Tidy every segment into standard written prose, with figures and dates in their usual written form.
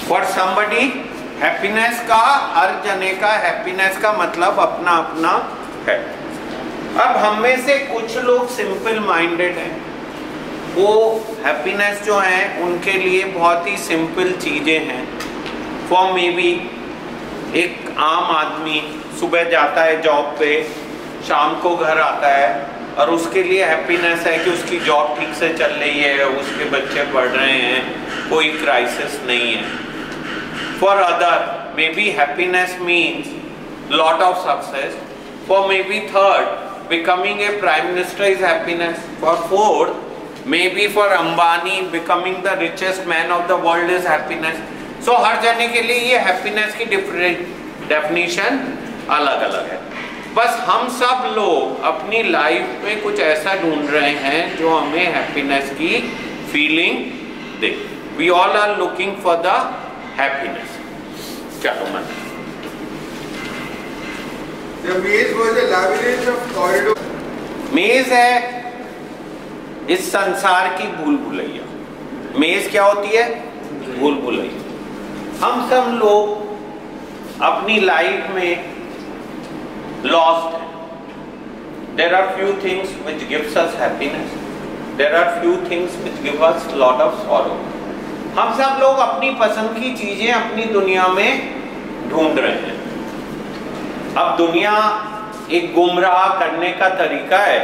For somebody happiness का, हर जने का हैप्पीनेस का मतलब अपना अपना है। अब हम में से कुछ लोग सिंपल माइंडेड हैं, वो हैप्पीनेस जो है उनके लिए बहुत ही सिंपल चीज़ें हैं। फॉर मे बी एक आम आदमी सुबह जाता है जॉब पे, शाम को घर आता है और उसके लिए हैप्पीनेस है कि उसकी जॉब ठीक से चल रही है, उसके बच्चे पढ़ रहे हैं, कोई क्राइसिस नहीं है। For other may be happiness means lot of success. For may be third becoming a prime minister is happiness. For fourth, maybe for Ambani becoming the richest man of the world is happiness. So हर जने के लिए ये happiness की definition अलग अलग है। बस हम सब लोग अपनी लाइफ में कुछ ऐसा ढूंढ रहे हैं जो हमें happiness की feeling they. We all are looking for the happiness. चलो मन। The maze was a labyrinth of corridors. मेज है इस संसार की भूल भुलैया। मेज क्या होती है? भूल भुलैया। हम सब लोग अपनी लाइफ में लॉस्ट हैं। There are few things which gives us happiness. There are few things which give us lot of sorrow. हम सब लोग अपनी पसंद की चीजें अपनी दुनिया में ढूंढ रहे हैं। अब दुनिया एक गुमराह करने का तरीका है।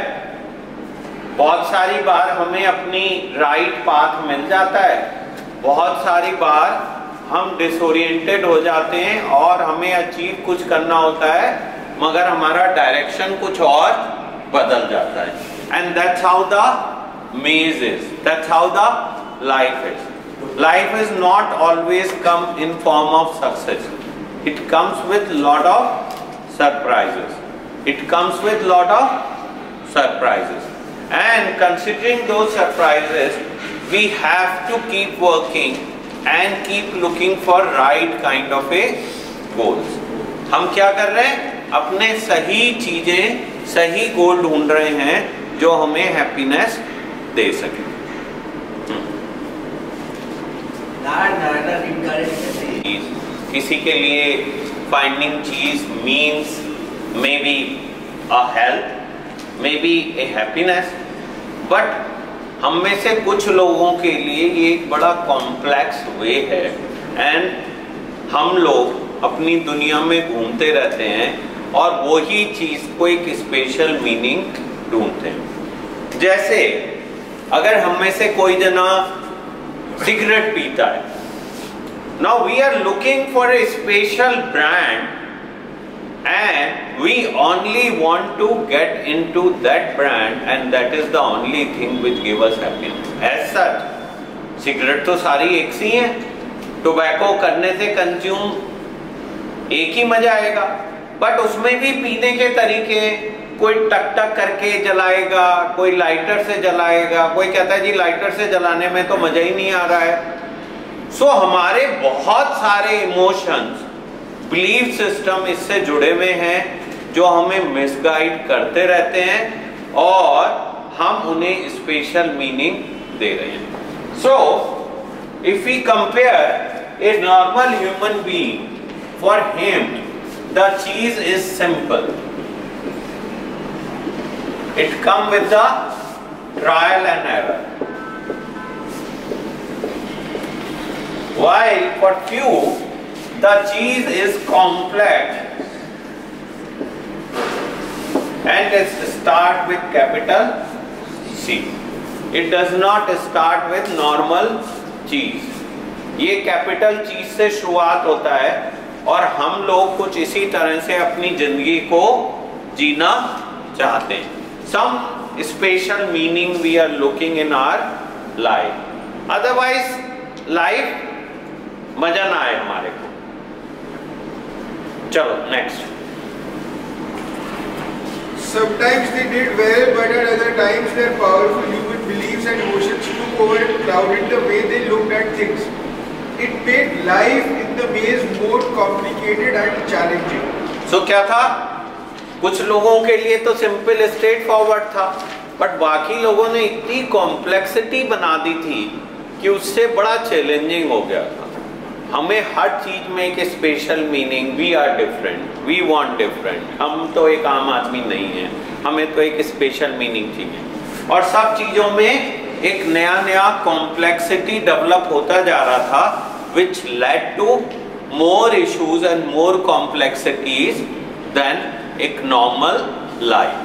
बहुत सारी बार हमें अपनी राइट पाथ मिल जाता है, बहुत सारी बार हम डिसोरिएंटेड हो जाते हैं और हमें अचीव कुछ करना होता है मगर हमारा डायरेक्शन कुछ और बदल जाता है। एंड दैट्स हाउ द मेज is, that's how the life is. Life is not always come in form of success, it comes with lot of surprises. It comes with lot of surprises, and considering those surprises we have to keep working and keep looking for right kind of a goals. हम क्या कर रहे हैं? अपने सही चीजें, सही गोल ढूंढ रहे हैं जो हमें हैप्पीनेस दे सके। किसी के लिए finding cheese means maybe a health, maybe a happiness, but हम में से कुछ लोगों के लिए ये एक बड़ा कॉम्प्लेक्स वे है एंड हम लोग अपनी दुनिया में घूमते रहते हैं और वही चीज को एक स्पेशल मीनिंग ढूंढते हैं। जैसे अगर हम में से कोई जना सिगरेट पीता है, now we are looking for a special brand and we only want to get into that brand and that is the only thing which give us happiness. As such, cigarette तो सारी एक सी हैं, tobacco करने से consume एक ही मजा आएगा, but उसमें भी पीने के तरीके, कोई टक टक करके जलाएगा, कोई लाइटर से जलाएगा, कोई कहता है जी लाइटर से जलाने में तो मजा ही नहीं आ रहा है। सो हमारे बहुत सारे इमोशंस, बिलीफ सिस्टम इससे जुड़े हुए हैं जो हमें मिसगाइड करते रहते हैं और हम उन्हें स्पेशल मीनिंग दे रहे हैं। So if we compare a normal human being, for him the चीज is simple, it come with the trial and error, while for few the cheese is complex and it start with capital C. It does not start with normal cheese. ये capital चीज से शुरुआत होता है और हम लोग कुछ इसी तरह से अपनी जिंदगी को जीना चाहते हैं। Some special meaning we are looking in our life. Otherwise life मजा ना आए हमारे को। चलो next. Sometimes they did well, but at other times their powerful human beliefs and emotions took over and clouded the way they looked at things. It made life in the maze more complicated and challenging. So क्या था? कुछ लोगों के लिए तो simple straight forward था, but बाकी लोगों ने इतनी कॉम्प्लेक्सिटी बना दी थी कि उससे बड़ा चैलेंजिंग हो गया था। हमें हर चीज में एक special meaning, we are different, we want different, हम तो एक आम आदमी नहीं है, हमें तो एक स्पेशल मीनिंग चाहिए। और सब चीजों में एक नया नया कॉम्प्लेक्सिटी डेवलप होता जा रहा था, which led to more issues and more complexities than एक नॉर्मल लाइफ।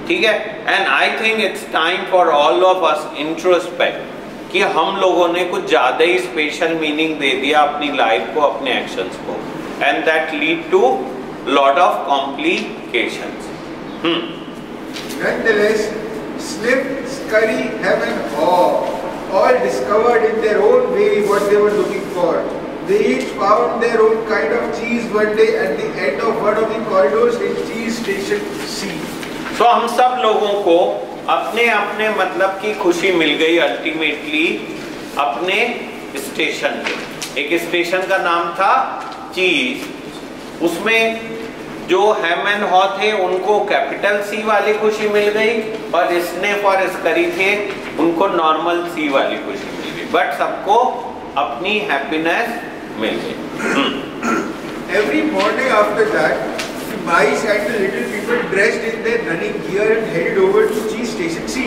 ठीक है, and I think it's time for all of us introspect कि हम लोगों ने कुछ ज्यादा ही स्पेशल मीनिंग दे दिया अपनी लाइफ को, अपने एक्शंस को, and that lead to lot of complications. Nonetheless, Snip, Scurry, Hem and Haw all discovered in their own way what they were looking for. They each found their own kind of cheese one day at the end of one of the corridors in cheese station C. So हम सब लोगों को अपने अपने मतलब की खुशी मिल गई अल्टीमेटली अपने स्टेशन पे। एक स्टेशन का नाम था चीज, उसमें जो हैम एंड हॉ थे उनको कैपिटल सी वाली खुशी मिल गई, और स्निफ और स्करी थे उनको नॉर्मल सी वाली खुशी मिल गई, बट सबको अपनी हैप्पीनेस मिल गई। Every morning after that, the mice and the little people dressed in their running gear and headed over to cheese station C.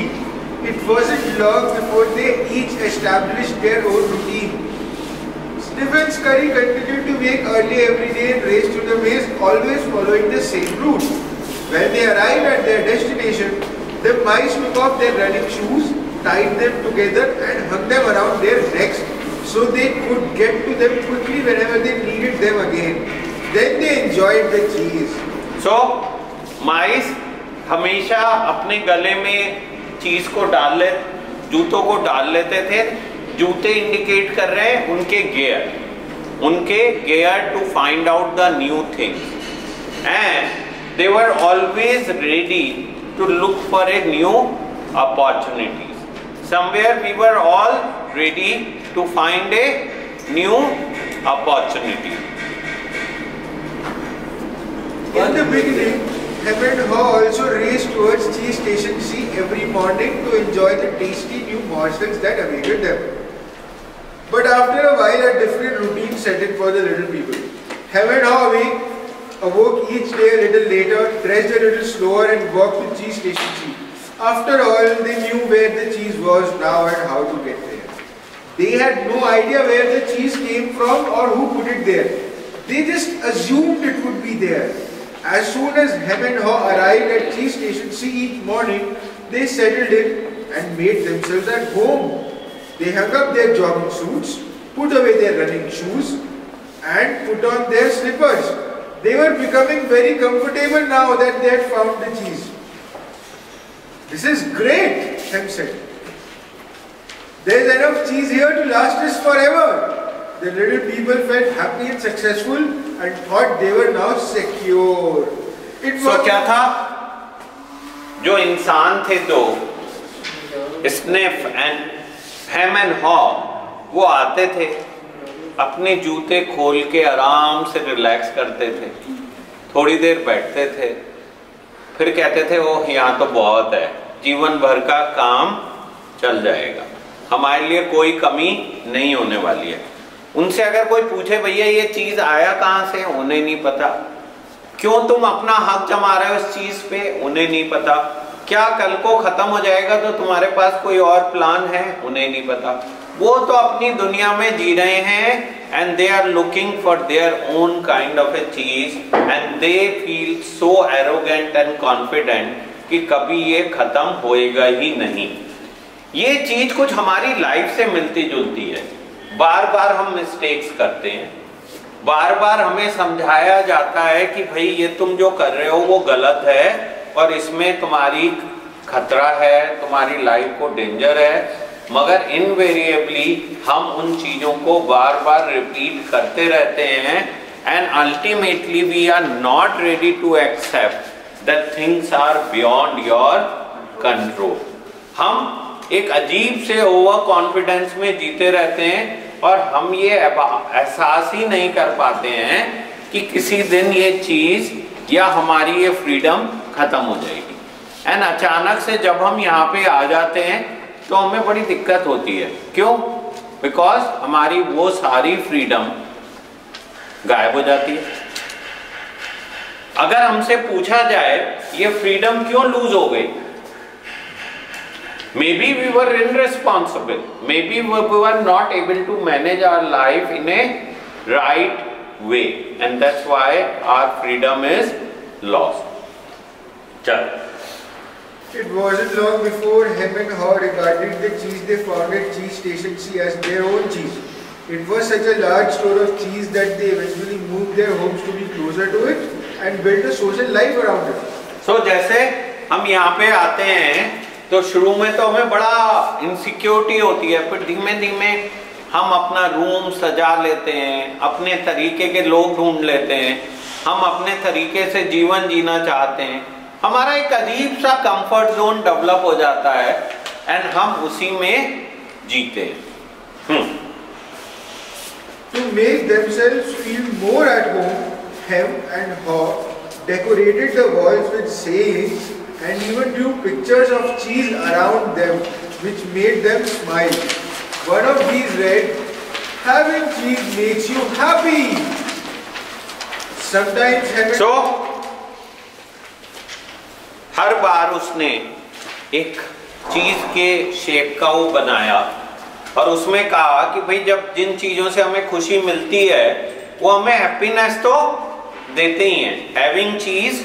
It wasn't long before they each established their own routine. Sniff and Scurry continued to wake early every day and race to the maze, always following the same route. When they arrived at their destination, the mice took off their running shoes, tied them together and hung them around their necks so they could get to them quickly whenever they needed them again. Then they enjoyed the cheese. So, mice हमेशा अपने गले में चीज को जूतों को डाल लेते थे। जूते इंडिकेट कर रहे हैं उनके gear to find out the new things, and they were always ready to look for a new opportunities. Somewhere we were all ready to find a new opportunity. In the beginning, Hem and Haw also raced towards cheese station C every morning to enjoy the tasty new morsels that awaited them. But after a while, a different routine set in for the little people. Hem and Haw awoke each day a little later, dressed a little slower and walked to cheese station C. After all, they knew where the cheese was now and how to get there. They had no idea where the cheese came from or who put it there. They just assumed it would be there. As soon as Hem and Haw arrived at cheese station C each morning, they settled in and made themselves at home. They hung up their jogging suits, put away their running shoes, and put on their slippers. They were becoming very comfortable now that they had found the cheese. "This is great," Hem said. "There is enough cheese here to last us forever." The little people felt happy and successful and thought they were now secure. So क्या था? जो इंसान थे दो, sniff and ham and हॉ, वो आते थे, अपने जूते खोल के आराम से रिलैक्स करते थे, थोड़ी देर बैठते थे, फिर कहते थे ओह यहाँ तो बहुत है, जीवन भर का काम चल जाएगा, हमारे लिए कोई कमी नहीं होने वाली है। उनसे अगर कोई पूछे भैया ये चीज आया कहाँ से, उन्हें नहीं पता। क्यों तुम अपना हक जमा रहे हो इस चीज पे, उन्हें नहीं पता। क्या कल को खत्म हो जाएगा तो तुम्हारे पास कोई और प्लान है, उन्हें नहीं पता। वो तो अपनी दुनिया में जी रहे हैं and they are looking for their own kind of a चीज and they feel so arrogant and confident कि कभी ये खत्म होएगा ही नहीं। ये चीज कुछ हमारी लाइफ से मिलती जुलती है। बार बार हम मिस्टेक्स करते हैं, बार बार हमें समझाया जाता है कि भाई ये तुम जो कर रहे हो वो गलत है और इसमें तुम्हारी खतरा है, तुम्हारी लाइफ को डेंजर है, मगर इनवेरिएबली हम उन चीजों को बार बार रिपीट करते रहते हैं and ultimately we are not ready to accept that things are beyond your control. हम एक अजीब से ओवर कॉन्फिडेंस में जीते रहते हैं और हम ये एहसास ही नहीं कर पाते हैं कि किसी दिन ये चीज या हमारी ये फ्रीडम खत्म हो जाएगी। एंड अचानक से जब हम यहाँ पे आ जाते हैं तो हमें बड़ी दिक्कत होती है। क्यों? बिकॉज हमारी वो सारी फ्रीडम गायब हो जाती है। अगर हमसे पूछा जाए ये फ्रीडम क्यों लूज हो गई, maybe we were irresponsible, maybe we were not able to manage our life in a right way, and that's why our freedom is lost. चल, It wasn't long before Hem and Haw regarded the cheese they found at Cheese Station C as their own cheese. It was such a large store of cheese that they eventually moved their homes to be closer to it and built a social life around it. So जैसे हम यहाँ पे आते हैं तो शुरू में तो हमें बड़ा इनसिक्योरिटी होती है, फिर धीमे धीमे हम अपना रूम सजा लेते हैं, अपने तरीके के लोग ढूंढ लेते हैं, हम अपने तरीके से जीवन जीना चाहते हैं, हमारा एक अजीब सा कंफर्ट जोन डेवलप हो जाता है एंड हम उसी में जीते हैं। To make themselves feel more at home, Hem and Haw decorated the walls with sayings and even drew pictures of cheese around them, which made them smile. One of these read, "Having cheese makes you happy." Sometimes Hem and So, हर बार उसने एक चीज के shape का वो बनाया और उसमें कहा कि भाई जब जिन चीजों से हमें खुशी मिलती है वो हमें हैप्पीनेस तो देते ही हैं। हैविंग चीज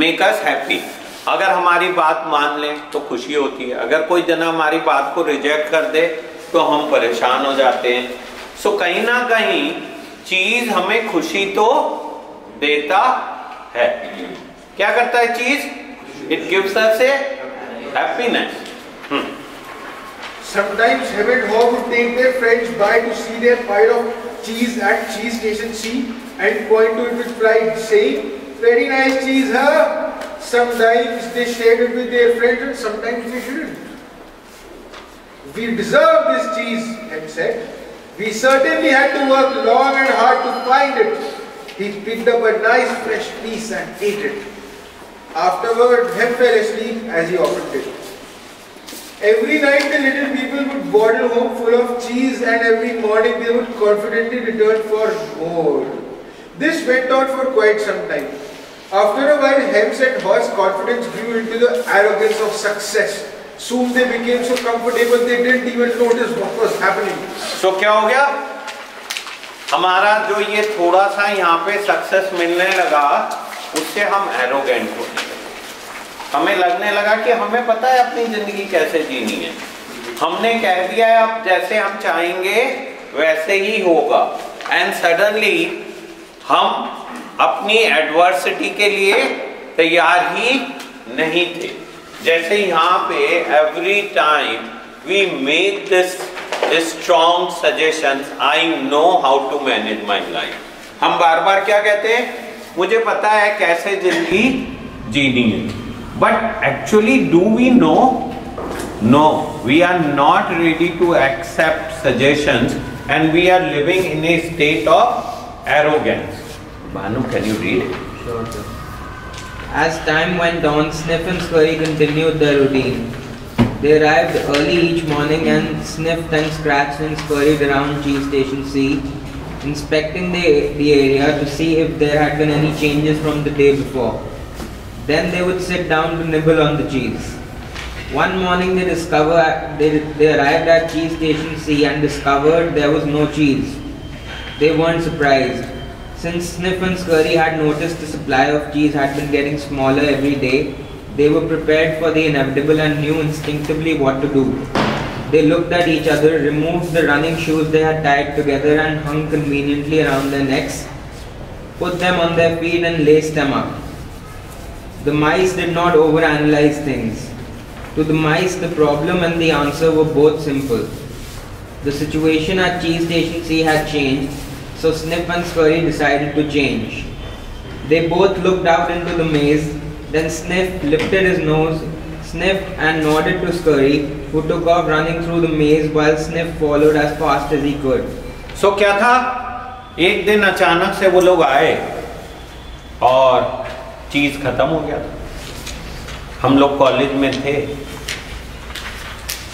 मेक अस हैप्पी। अगर हमारी बात मान ले तो खुशी होती है, अगर कोई जना हमारी बात को रिजेक्ट कर दे तो हम परेशान हो जाते हैं। सो कहीं ना कहीं चीज हमें खुशी तो देता है। क्या करता है चीज? It gives us A happiness. Sometimes Hem and Haw would take their friends by to see their pile of cheese at Cheese Station C and point to it with pride, saying, "Very nice cheese, huh?" Sometimes they shared it with their friends and sometimes they shouldn't. "We deserve this cheese," Hem said. "We certainly had to work long and hard to find it." He picked up a nice fresh piece and ate it. Afterward, Hem fell asleep as he often did. Every night the little people would waddle home full of cheese and every morning they would confidently return for more. This went on for quite some time. After a while, Hem's and Haw's confidence grew into the arrogance of success. Soon they became so comfortable they didn't even notice what was happening. So क्या हो गया? हमारा जो ये थोड़ा सा यहाँ पे सक्सेस मिलने लगा उससे हम एरोगेंट होने लगे। हमें लगने लगा कि हमें पता है अपनी जिंदगी कैसे जीनी है, हमने कह दिया है अब जैसे हम चाहेंगे वैसे ही होगा। एंड सडनली हम अपनी एडवर्सिटी के लिए तैयार ही नहीं थे। जैसे यहाँ पे every time we make this strong suggestions, I know how to manage my life. हम बार बार क्या कहते हैं? मुझे पता है कैसे जिंदगी जीनी है। But actually, do we know? No, we are not ready to accept suggestions and we are living in a state of arrogance. Banu, can you read? Sure, sir. As time went on, Sniff and Scurry continued their routine. They arrived early each morning and sniffed and scratched and scurried around Cheese Station C, inspecting the area to see if there had been any changes from the day before. Then they would sit down to nibble on the cheese. One morning they arrived at Cheese Station C and discovered there was no cheese. They weren't surprised. Since Sniff and Scurry had noticed the supply of cheese had been getting smaller every day, they were prepared for the inevitable and knew instinctively what to do. They looked at each other, removed the running shoes they had tied together and hung conveniently around their necks, put them on their feet and laced them up. The mice did not overanalyze things. To the mice, the problem and the answer were both simple. The situation at Cheese Station C had changed, so Sniff and Scurry decided to change. They both looked out into the maze, then Sniff lifted his nose, sniffed and nodded to Scurry, who took off running through the maze while Sniff followed as fast as he could. So क्या था? एक दिन अचानक से वो लोग आए और चीज खत्म हो गया था। हम लोग कॉलेज में थे,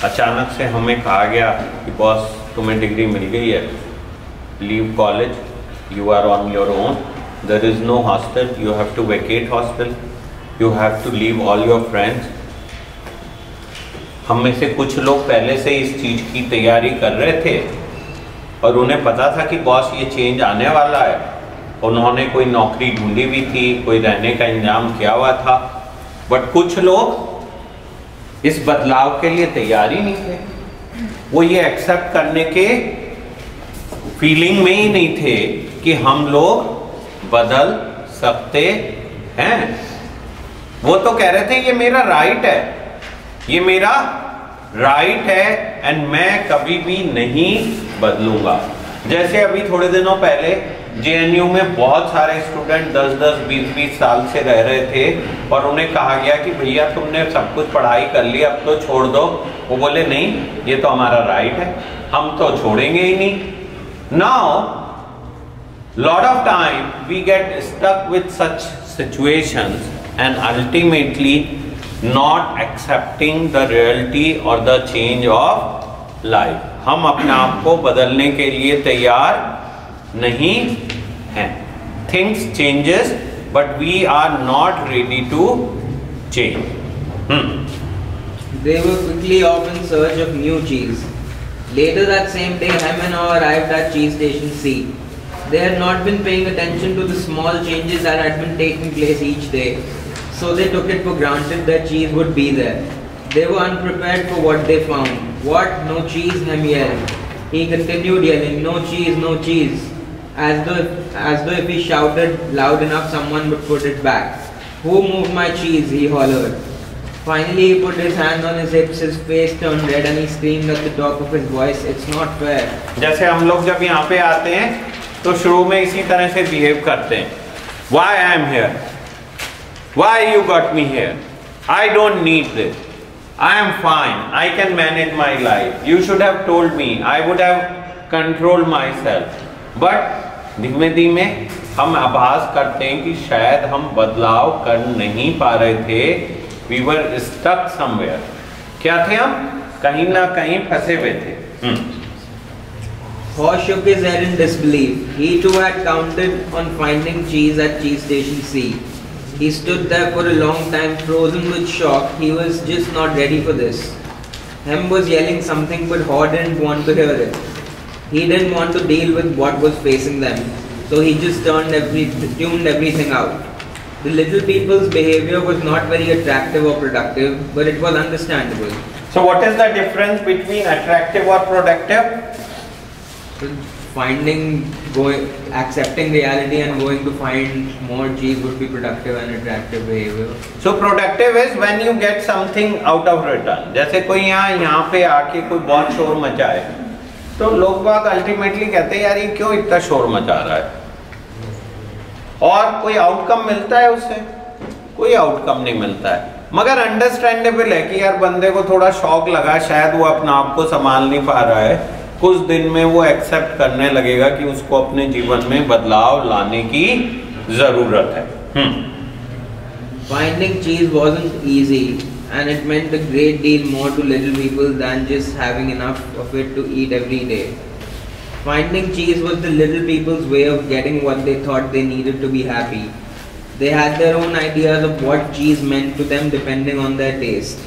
अचानक से हमें कहा गया कि बॉस तुम्हें डिग्री मिल गई है, leave college, you are on your own, there is no hostel, you have to vacate hostel, you have to leave all your friends. हम में से कुछ लोग पहले से इस चीज़ की तैयारी कर रहे थे और उन्हें पता था कि बॉस ये चेंज आने वाला है, उन्होंने कोई नौकरी ढूंढी भी थी, कोई रहने का इंतजाम किया हुआ था, बट कुछ लोग इस बदलाव के लिए तैयार ही नहीं थे। वो ये एक्सेप्ट करने के फीलिंग में ही नहीं थे कि हम लोग बदल सकते हैं। वो तो कह रहे थे ये मेरा राइट है, ये मेरा राइट है एंड मैं कभी भी नहीं बदलूंगा। जैसे अभी थोड़े दिनों पहले जेएनयू में बहुत सारे स्टूडेंट 10-10, 20-20 साल से रह रहे थे और उन्हें कहा गया कि भैया तुमने सब कुछ पढ़ाई कर ली, अब तो छोड़ दो। वो बोले नहीं, ये तो हमारा राइट है, हम तो छोड़ेंगे ही नहीं। Now lot of time we get stuck with such situations and ultimately not accepting the reality or the change of life. हम अपने आप को बदलने के लिए तैयार नहीं हैं। Things changes but we are not ready to change. They were quickly off in search of new cheese. Later that same day, Hem and Haw arrived at cheese station C. They had not been paying attention to the small changes that had been taking place each day. So they took it for granted that cheese would be there. They were unprepared for what they found. What? No cheese? Hem yelled. He continued yelling, no cheese, no cheese. As though if he shouted loud enough, someone would put it back. Who moved my cheese? He hollered. Finally he put his hand on his hips, his face turned red and he screamed at the top of his voice, it's not fair. जैसे हम लोग जब यहाँ पे आते हैं तो शुरू में इसी तरह से बिहेव करते हैं। Why I am here? Why you got me here? I don't need this. I am fine. I can manage my life. You should have told me. I would have controlled myself. But धीमे धीमे हम आभास करते हैं कि शायद हम बदलाव कर नहीं पा रहे थे। We were stuck somewhere. क्या थे हम? कहीं ना कहीं फंसे हुए थे। Haw shook his head in disbelief. He too had counted on finding cheese at cheese station C. He stood there for a long time, frozen with shock. He was just not ready for this. Hem was yelling something, but Haw didn't want to hear it. He didn't want to deal with what was facing them, so he just tuned everything out. The little people's behavior was not very attractive or productive, but it was understandable. So what is the difference between attractive or productive? Accepting reality and going to find more cheese would be productive and attractive behavior. So productive is when you get something out of return. जैसे कोई यहाँ पे आके कोई बहुत शोर मचाए तो लोग बाग अल्टीमेटली कहते हैं यार ये क्यों इतना शोर मचा रहा है, और कोई आउटकम मिलता है उससे? कोई आउटकम नहीं मिलता है, मगर अंडरस्टैंडेबल है कि यार बंदे को थोड़ा शौक लगा, शायद वो अपना आप को संभाल नहीं पा रहा है, कुछ दिन में वो एक्सेप्ट करने लगेगा कि उसको अपने जीवन में बदलाव लाने की जरूरत है। Finding cheese wasn't easy and it meant a great deal more to little people than just having enough of it to eat every day. Finding cheese was the little people's way of getting what they thought they needed to be happy. They had their own ideas of what cheese meant to them depending on their taste.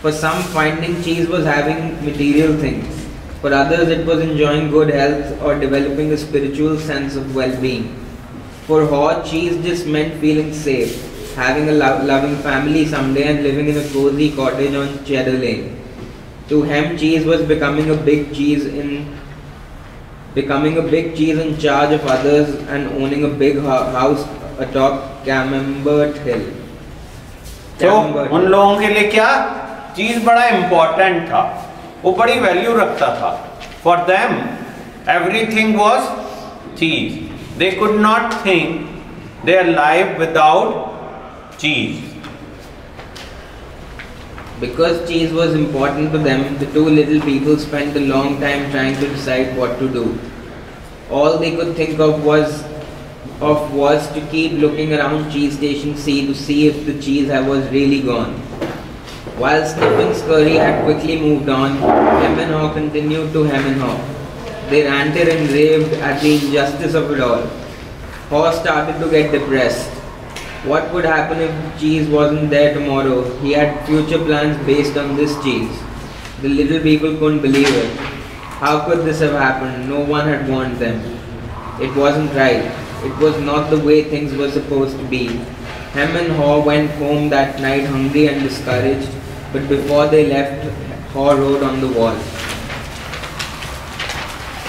For some, finding cheese was having material things. For others, it was enjoying good health or developing a spiritual sense of well-being. For Haw, cheese just meant feeling safe, having a loving family someday and living in a cozy cottage on Cheddar Lane. To Hem, cheese was becoming a big cheese in charge of others and owning a big house atop Camembert Hill. तो उन लोगों के लिए क्या चीज बड़ा important था, वो बड़ी वैल्यू रखता था। फॉर देम एवरीथिंग वाज चीज। They could not think their life without चीज। Because cheese was important to them, the two little people spent a long time trying to decide what to do. All they could think of was to keep looking around cheese station C to see if the cheese was really gone. While Sniff and Scurry had quickly moved on, Hem and Haw continued to hem and haw. They ranted and raved at the injustice of it all. Horse started to get depressed. What would happen if cheese wasn't there tomorrow? He had future plans based on this cheese. The little people couldn't believe it. How could this have happened? No one had warned them. It wasn't right. It was not the way things were supposed to be. Hem and Haw went home that night hungry and discouraged, but before they left, Haw wrote on the wall,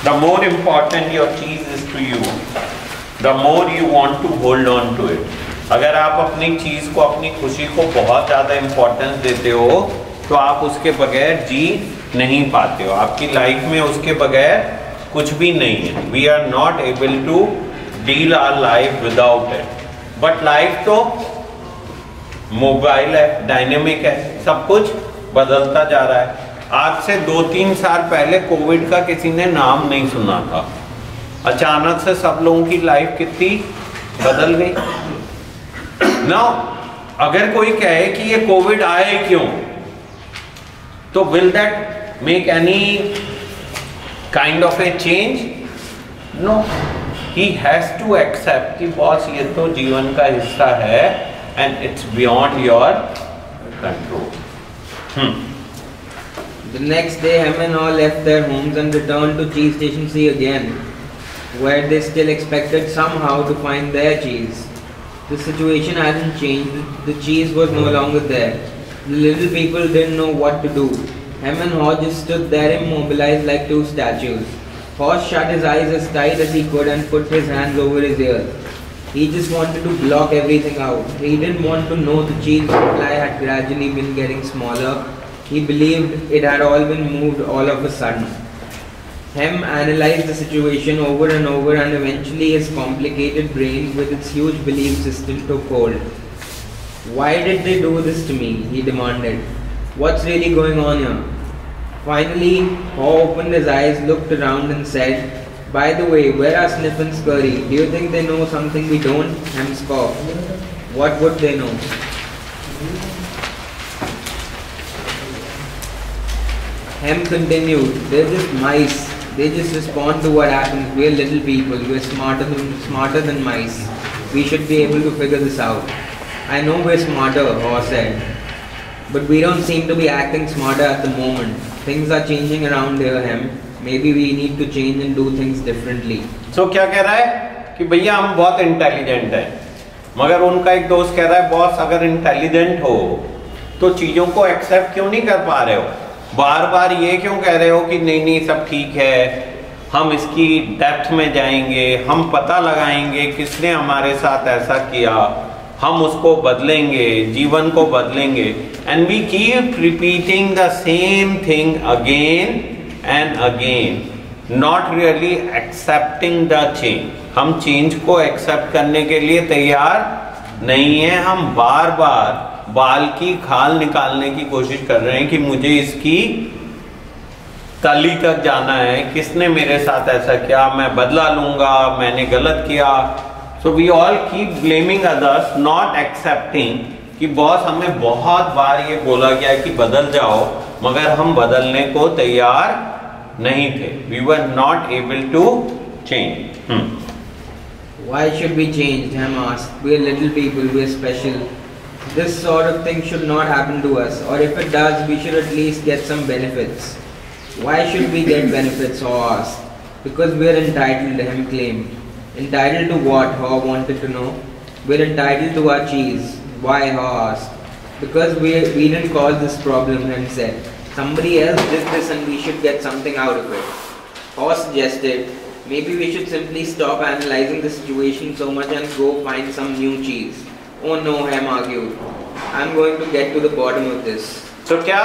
The more important your cheese is to you, the more you want to hold on to it. अगर आप अपनी चीज को, अपनी खुशी को बहुत ज्यादा इंपॉर्टेंस देते हो तो आप उसके बगैर जी नहीं पाते हो। आपकी लाइफ में उसके बगैर कुछ भी नहीं है। We are not able to deal our life without it. But life तो मोबाइल है, डायनेमिक है, सब कुछ बदलता जा रहा है। आज से 2-3 साल पहले कोविड का किसी ने नाम नहीं सुना था। अचानक से सब लोगों की लाइफ कितनी बदल गई। नाउ अगर कोई कहे कि ये कोविड आए क्यों, तो will that make any kind of a change? No, he has to accept कि बॉस ये तो जीवन का हिस्सा है and it's beyond your control. The next day, Hem and Haw left their homes and returned to Cheese Station C again, where they still expected somehow to find their cheese. The situation hadn't changed. The cheese was no longer there. The little people didn't know what to do. Hem and Haw just stood there immobilized like two statues. Haw shut his eyes as tight as he could and put his hands over his ears. He just wanted to block everything out. He didn't want to know the cheese supply had gradually been getting smaller. He believed it had all been moved all of a sudden. Hem analyzed the situation over and over, and eventually his complicated brain with its huge belief system took hold. Why did they do this to me? He demanded. What's really going on here? Finally, Haw opened his eyes, looked around and said, by the way, where are Sniff and Scurry? Do you think they know something we don't? Hem scoffed. What would they know? Hem continued, they're just mice. They just respond to what happens. We're little people. We're smarter than mice. We should be able to figure this out. I know we're smarter, Haw said. But we don't seem to be acting smarter at the moment. Things are changing around here, Hem. Maybe we need to change and do things differently. So क्या कह रहा है कि भैया हम बहुत intelligent हैं, मगर उनका एक दोस्त कह रहा है बॉस अगर इंटेलिजेंट हो तो चीज़ों को एक्सेप्ट क्यों नहीं कर पा रहे हो? बार बार ये क्यों कह रहे हो कि नहीं नहीं सब ठीक है, हम इसकी डेप्थ में जाएंगे, हम पता लगाएंगे किसने हमारे साथ ऐसा किया, हम उसको बदलेंगे, जीवन को बदलेंगे। And we keep repeating the same thing again and again, not really accepting the change. हम चेंज को एक्सेप्ट करने के लिए तैयार नहीं है। हम बार बार बाल की खाल निकालने की कोशिश कर रहे हैं कि मुझे इसकी तली तक जाना है, किसने मेरे साथ ऐसा किया, मैं बदला लूंगा, मैंने गलत किया। So we all keep blaming others, not accepting कि बॉस हमें बहुत बार ये बोला गया कि बदल जाओ, मगर हम बदलने को तैयार नहीं थे। We were not able to change. Why should we change? Hem asked. We're little people, we're special. This sort of thing should not happen to us, or if it does, we should at least get some benefits. Why should we get benefits? Haw asked. Because we're entitled, Hem claimed. Entitled to what? Haw wanted to know. We're entitled to our cheese. Why? Haw asked. Because we didn't cause this problem, Hem said. Somebody else did this and we should get something out of it. Haw suggested, maybe we should simply stop analyzing the situation so much and go find some new cheese. Oh no, Hem argued. I'm going to get to the bottom of this. So क्या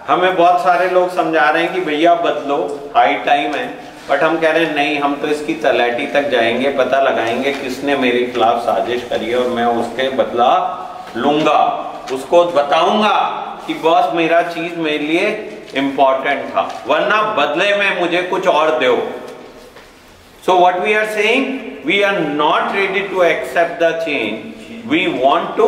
हमें बहुत सारे लोग समझा रहे हैं कि भैया बदलो, हाई टाइम है, बट हम कह रहे हैं नहीं, हम तो इसकी तलहटी तक जाएंगे, पता लगाएंगे किसने मेरे खिलाफ साजिश करी है और मैं उसके बदला लूंगा, उसको बताऊंगा कि बॉस मेरा चीज मेरे लिए इंपॉर्टेंट था, वरना बदले में मुझे कुछ और दो। So what we are saying, we are not ready to accept the change. We want to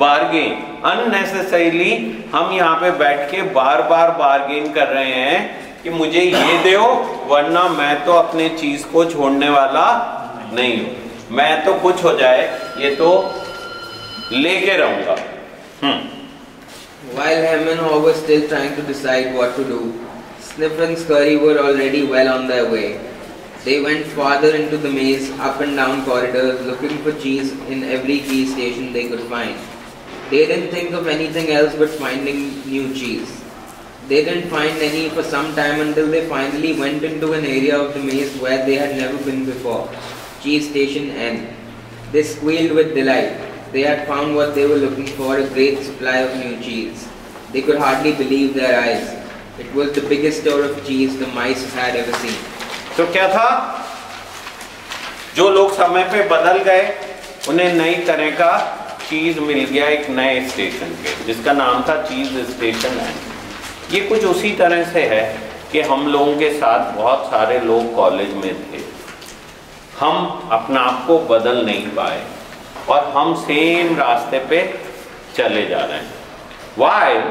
bargain. Unnecessarily हम यहाँ पे बैठ के बार बार बार्गेन कर रहे हैं कि मुझे ये दो वरना मैं तो अपने चीज को छोड़ने वाला नहीं हूं, मैं तो कुछ हो जाए ये तो लेके रहूंगा। While Hem and Haw were still trying to decide what to do, Sniff and Scurry were already well on their way. They went farther into the maze, up and down corridors, looking for cheese in every key station they could find. They didn't think of anything else but finding new cheese. They didn't find any for some time until they finally went into an area of the maze where they had never been before, Cheese Station N. They squealed with delight. They had found what they were looking for, a great supply of new cheese. They could hardly believe their eyes. It was the biggest store of cheese the mice had ever seen. तो क्या था, जो लोग समय पे बदल गए उन्हें नई तरह का चीज मिल गया एक नए स्टेशन पे, जिसका नाम था चीज स्टेशन है। ये कुछ उसी तरह से है कि हम लोगों के साथ बहुत सारे लोग कॉलेज में थे, हम अपना आप को बदल नहीं पाए और हम सेम रास्ते पे चले जा रहे हैं। While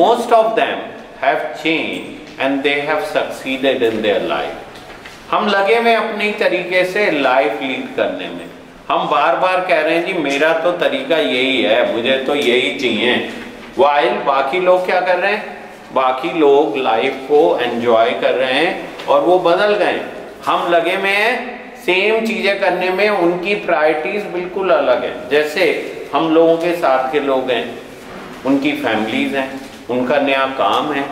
most of them have changed and they have succeeded in their life, हम लगे हुए अपनी तरीके से लाइफ लीड करने में। हम बार बार कह रहे हैं जी मेरा तो तरीका यही है, मुझे तो यही चाहिए। वाइल बाकी लोग क्या कर रहे हैं, बाकी लोग लाइफ को एंजॉय कर रहे हैं और वो बदल गए। हम लगे हुए हैं सेम चीजें करने में, उनकी प्रायोरिटीज बिल्कुल अलग है। जैसे हम लोगों के साथ के लोग हैं, उनकी फैमिलीज हैं, उनका नया काम है,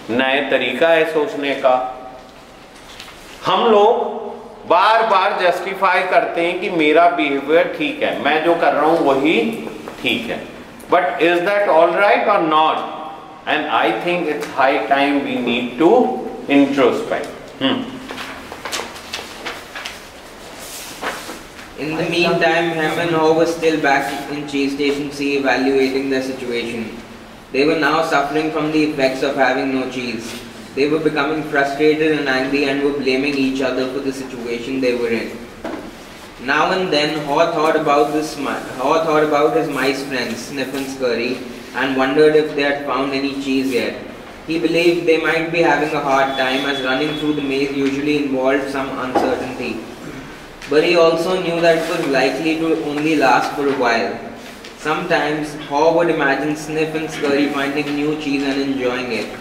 नए तरीका है सोचने का। हम लोग बार बार जस्टिफाई करते हैं कि मेरा बिहेवियर ठीक है, मैं जो कर रहा हूं वही ठीक है। But is that all right और not? And I think it's high time we need to introspect. In the meantime, Hem and Haw were still back in Cheese Station C evaluating their situation. They were now suffering from the effects of having no cheese. They were becoming frustrated and angry and were blaming each other for the situation they were in. Now and then, Haw thought about his mice friends, Sniff and Scurry, and wondered if they had found any cheese yet. He believed they might be having a hard time, as running through the maze usually involved some uncertainty. But he also knew that it was likely to only last for a while. Sometimes, Haw would imagine Sniff and Scurry finding new cheese and enjoying it.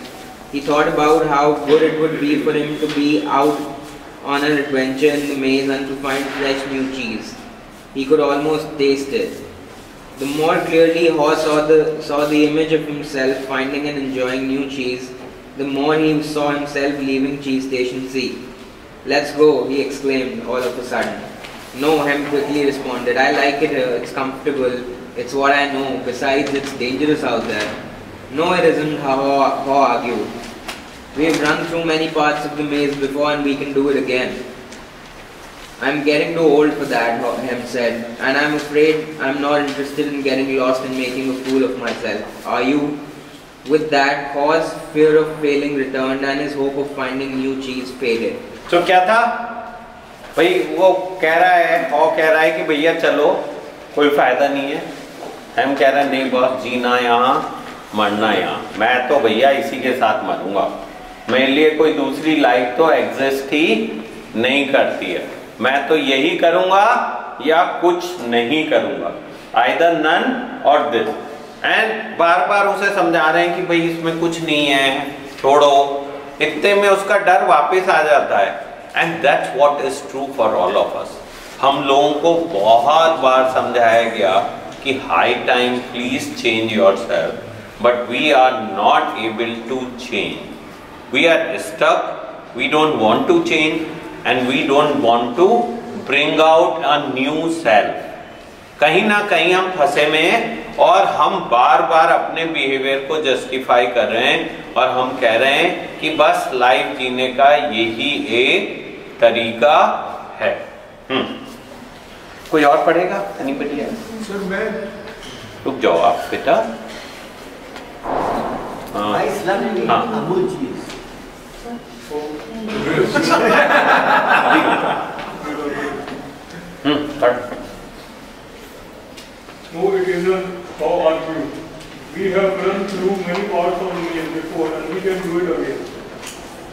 He thought about how good it would be for him to be out on an adventure in the maze and to find fresh new cheese. He could almost taste it. The more clearly Haw saw the image of himself finding and enjoying new cheese, the more he saw himself leaving Cheese Station C. "Let's go," he exclaimed all of a sudden. "No," Hem quickly responded. "I like it here. It's comfortable. It's what I know. Besides, it's dangerous out there." "No, it isn't," Haw argued. "We've run through many parts of the maze before and we can do it again." "I'm getting too old for that," Hem said, "and I'm afraid I'm not interested in getting lost and making a fool of myself. Are you?" With that, Haw's fear of failing returned and his hope of finding new cheese faded. तो क्या था भाई, वो कह रहा है, हॉ कह रहा है कि भैया चलो कोई फायदा नहीं है। हम कह रहे हैं नहीं बॉस, जीना यहाँ मरना यहाँ, मैं तो भैया इसी के साथ मरूंगा, मेरे लिए कोई दूसरी लाइफ तो एग्जिस्ट ही नहीं करती है, मैं तो यही करूंगा या कुछ नहीं करूंगा, आइदर नन और दिस। एंड बार बार उसे समझा रहे हैं कि भाई इसमें कुछ नहीं है, छोड़ो। इतने में उसका डर वापस आ जाता है। And that's what is true for all of us. हम लोगों को बहुत बार समझाया गया कि high time please change yourself, but we are not able to change, we are stuck, we don't want to change and we don't want to bring out a new self. कहीं ना कहीं हम फंसे में हैं और हम बार बार अपने बिहेवियर को जस्टिफाई कर रहे हैं और हम कह रहे हैं कि बस लाइफ जीने का यही एक तरीका है। कोई और पढ़ेगा? एनीबॉडी है? सर मैं रुक जाओ आप बेटा। हाँ अमूल चीज। पढ़। No, it isn't. How are you? We have run through many parts of the maze before and we can do it again.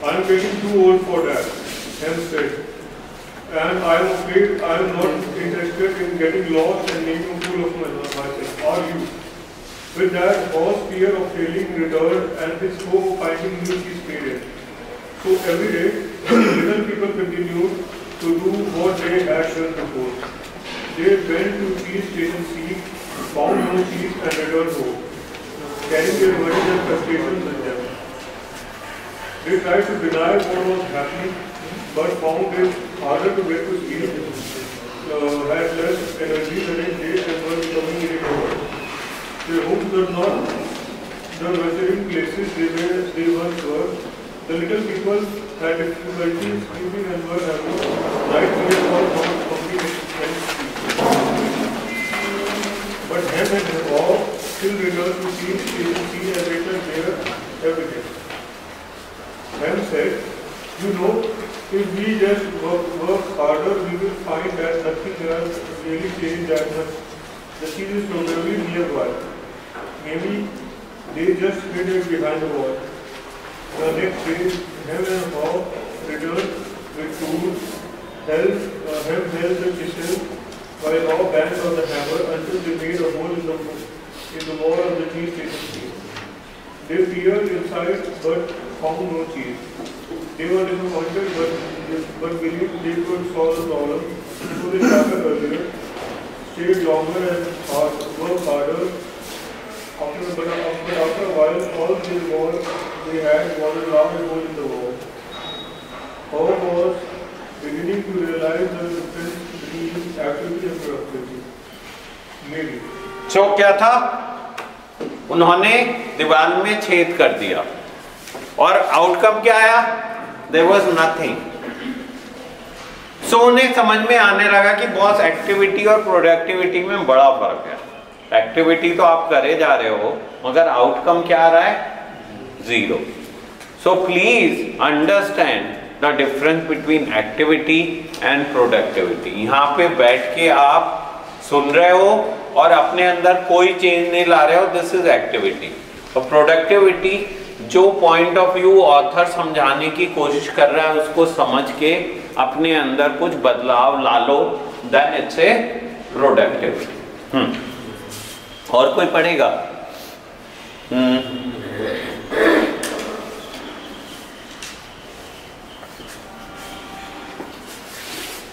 I am getting too old for that, Ham said. And I am afraid I am not interested in getting lost and making a fool of myself. Are you? With that, Haw's fear of failing returned and his hope of finding new cheese faded. So every day, little people continued to do what they had done before. They went to cheese station C, found no cheese and returned home, carrying their worries and frustrations with them. They tried to deny what was happening, but found it harder to get to sleep, had less energy the next day and were becoming irritable. Their homes were not the nurturing places they once were. The little people had difficulty sleeping and were having nightmares or not complete. But Ham and Haw still returned to see and returned there every day. Ham said, you know, if we just work harder, we will find that nothing has really changed that much. The cheese is probably nearby. Maybe they just hid it behind the wall. The next day, Ham and Haw returned with tools, Ham held the chisel, while Haw banged on the hammer until they made a hole in the wall of the cheese station. They peered inside but found no cheese. They were disappointed but believed they could solve the problem, so they started earlier, stayed longer and worked harder. But after a while, all they had was a large hole in the wall. Haw was beginning to realize the difference between activity and productivity. Maybe. So क्या था? उन्होंने दीवार में छेद कर दिया और outcome क्या आया? There was nothing. So उन्हें समझ में आने लगा कि बॉस एक्टिविटी और प्रोडक्टिविटी में बड़ा फर्क है. एक्टिविटी तो आप करे जा रहे हो मगर आउटकम क्या आ रहा है? Zero. So please understand the difference between activity and productivity. यहाँ पे बैठ के आप सुन रहे हो और अपने अंदर कोई चेंज नहीं ला रहे हो, दिस इज एक्टिविटी. और प्रोडक्टिविटी जो पॉइंट ऑफ व्यू ऑथर समझाने की कोशिश कर रहा है उसको समझ के अपने अंदर कुछ बदलाव ला लो, देन इट्स ए प्रोडक्टिविटी. और कोई पढ़ेगा?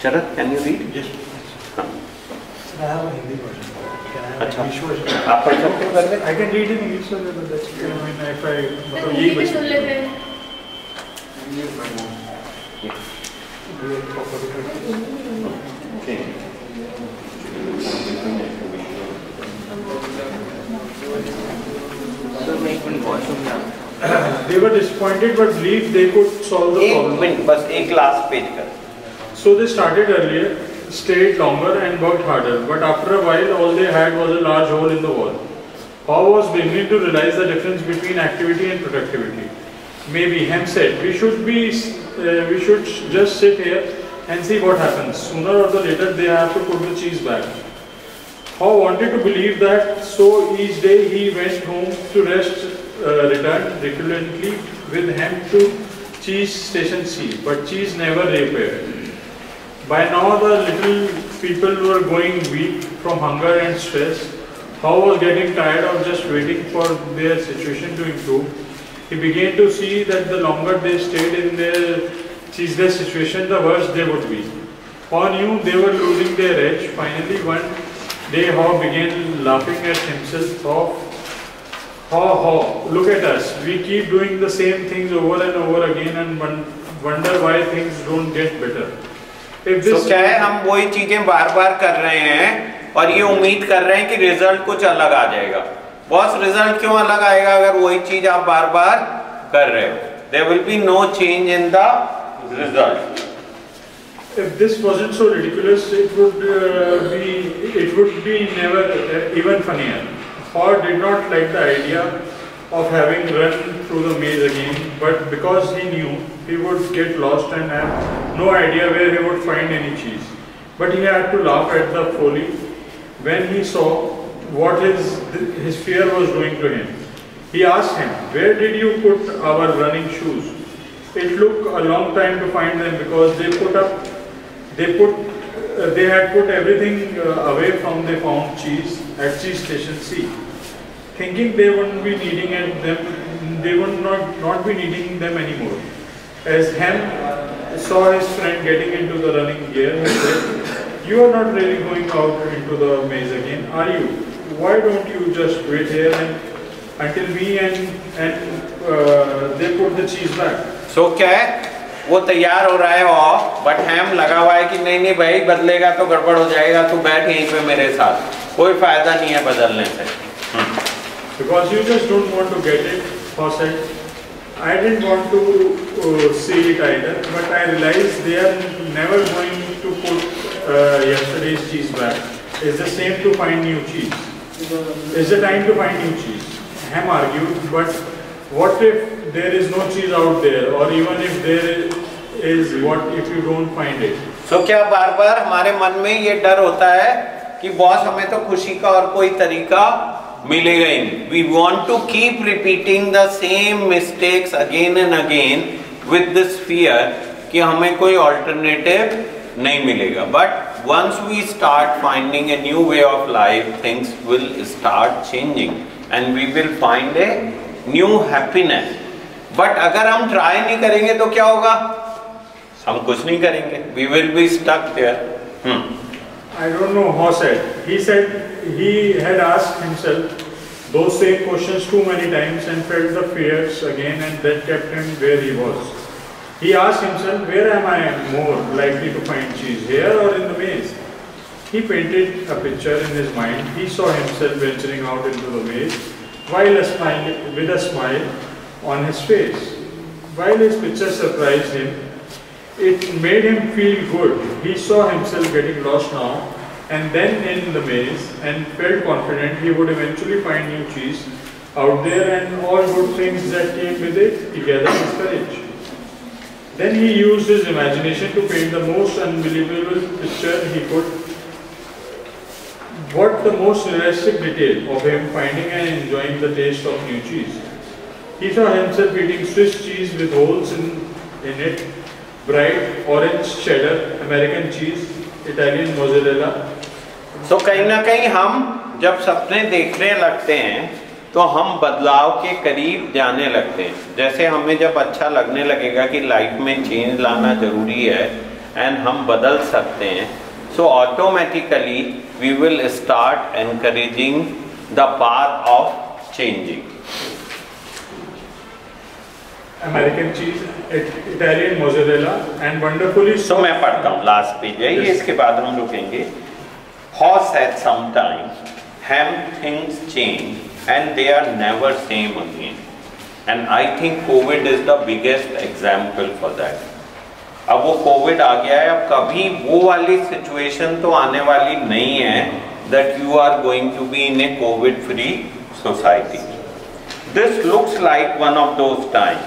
शरद, कैन यू रीड? अच्छा, आप पढ़ सकते हो? कर I can read in English, but that's I mean, if I मतलब यही बच सुन लेते हैं. They were disappointed but believed they could solve the problem. एक मिनट बस, एक लास्ट पेज कर. So they started earlier, stayed longer and worked harder, but after a while all they had was a large hole in the wall. Haw was beginning to realize the difference between activity and productivity. Maybe, Ham said, we should just sit here and see what happens. Sooner or later they have to put the cheese back. Haw wanted to believe that, so each day he went home to rest, returned reluctantly with Ham to cheese station C, but cheese never reappeared. By now the little people were going weak from hunger and stress. Haw was getting tired of just waiting for their situation to improve. He began to see that the longer they stayed in their cheeseless situation, the worse they would be. Haw knew they were losing their edge. Finally, one day Haw began laughing at himself. Haw, look at us. We keep doing the same things over and over again and wonder why things don't get better. तो क्या है, हम वही चीजें बार बार कर रहे हैं और ये उम्मीद कर रहे हैं कि रिजल्ट कुछ अलग आ जाएगा. बॉस, रिजल्ट क्यों अलग आएगा अगर वही चीज आप बार बार कर रहे हो? There will be no change in the result. If this wasn't so ridiculous, it would be never even funnier. Haw did not like the idea of having run through the maze again, but because he knew he would get lost and have no idea where he would find any cheese. But he had to laugh at the folly when he saw what his fear was doing to him. He asked him, where did you put our running shoes? it took a long time to find them because they had put everything away from the found cheese at cheese station C, thinking they wouldn't be needing they would not be needing them anymore. As Ham saw his friend getting into the running gear, he said, "You are not really going out into the maze again, are you? Why don't you just wait here until me and they put the cheese back?" So क्या है, वो तैयार हो रहा है और but हैम लगा हुआ है कि नहीं नहीं भाई बदलेगा तो गड़बड़ हो जाएगा, तू बैठ यहीं पे मेरे साथ, कोई फायदा नहीं है बदलने से. Because you just don't want to get it, Fawcett. I didn't want to see it either, but I realized they are never going to put yesterday's cheese back. It's the same to find new cheese. It's the time to find new cheese. Ham argued, but what if there is no cheese out there, or even if there is, what if you don't find it? So क्या बार बार हमारे मन में ये डर होता है कि boss हमें तो खुशी का और कोई तरीका मिलेगा ही नहीं. We want to keep repeating the same mistakes again and again with this fear कि हमें कोई alternative नहीं मिलेगा. But once we start finding a new way of life, things will start changing and we will find a new happiness. But अगर हम try नहीं करेंगे तो क्या होगा? हम कुछ नहीं करेंगे. We will be stuck there. I don't know how said. He said he had asked himself those same questions too many times and felt the fears again, and that kept him where he was. He asked himself, where am I more likely to find cheese, here or in the maze? He painted a picture in his mind. He saw himself venturing out into the maze with a smile on his face. While his picture surprised him, it made him feel good. He saw himself getting lost now and then in the maze, and felt confident he would eventually find new cheese out there and all good things that came with it, together with courage. Then he used his imagination to paint the most unbelievable picture he could. What the most realistic detail of him finding and enjoying the taste of new cheese. He saw himself eating Swiss cheese with holes in it, bright orange cheddar, American cheese, Italian mozzarella. तो कहीं ना कहीं हम जब सपने देखने लगते हैं तो हम बदलाव के करीब जाने लगते हैं. जैसे हमें जब अच्छा लगने लगेगा कि लाइफ में चेंज लाना जरूरी है एंड हम बदल सकते हैं, so automatically we will start encouraging the path of changing. American cheese, Italian mozzarella, and wonderfully. So मैं पढ़ता हूँ लास्ट पेज है ये, इसके बाद हम रुकेंगे. Hoss said sometime, Ham things change and they are never same again. And I think COVID is the biggest example for that. अब वो COVID आ गया है, अब कभी वो वाली situation तो आने वाली नहीं है that you are going to be in a COVID-free society. This looks like one of those times.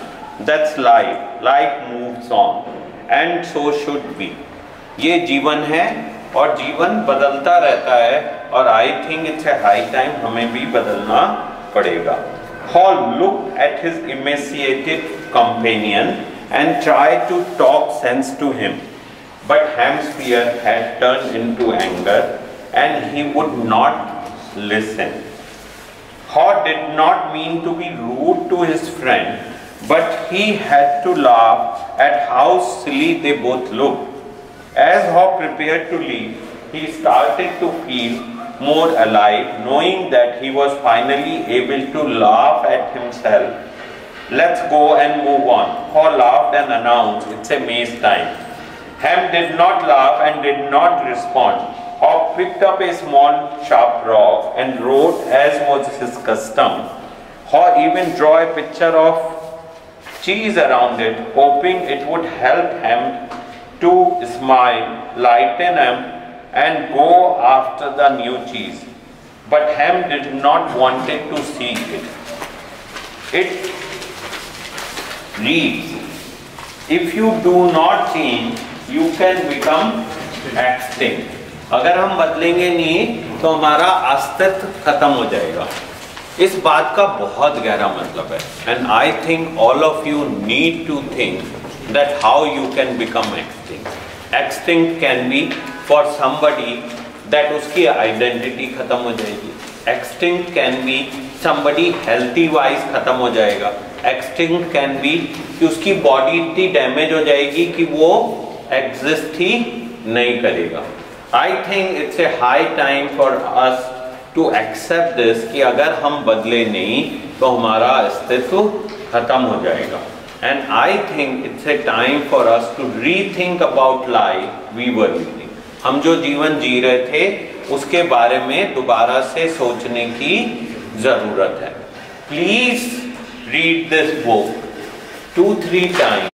That's life. Life moves on, and so should we. ये जीवन है और जीवन बदलता रहता है और I think it's a high time हमें भी बदलना पड़ेगा. Hall looked at his emaciated companion and tried to talk sense to him, but Ham's fear had turned into anger and he would not listen. Hall did not mean to be rude to his friend, but he had to laugh at how silly they both looked. As Hawk prepared to leave, he started to feel more alive, knowing that he was finally able to laugh at himself. Let's go and move on. Hawk laughed and announced, it's a maze time. Ham did not laugh and did not respond. Hawk picked up a small sharp rock and wrote as was his custom. Hawk even drew a picture of cheese around it, hoping it would help him to smile, lighten him, and go after the new cheese. But Ham did not want it to see it. It reads, if you do not change, you can become extinct. अगर हम बदलेंगे नहीं तो हमारा अस्तित्व खत्म हो जाएगा. इस बात का बहुत गहरा मतलब है, and I think all of you need to think that how you can become extinct. Extinct can be for somebody that उसकी आइडेंटिटी खत्म हो जाएगी, extinct can be somebody healthy wise खत्म हो जाएगा, एक्सटिंक्ट कैन बी कि उसकी body इतनी डैमेज हो जाएगी कि वो एग्जिस्ट ही नहीं करेगा। I think it's a high time for us to accept this कि अगर हम बदले नहीं तो हमारा अस्तित्व खत्म हो जाएगा। And I think it's a time for us to rethink about life we were living. हम जो जीवन जी रहे थे उसके बारे में दोबारा से सोचने की जरूरत है। Please read this book 2-3 times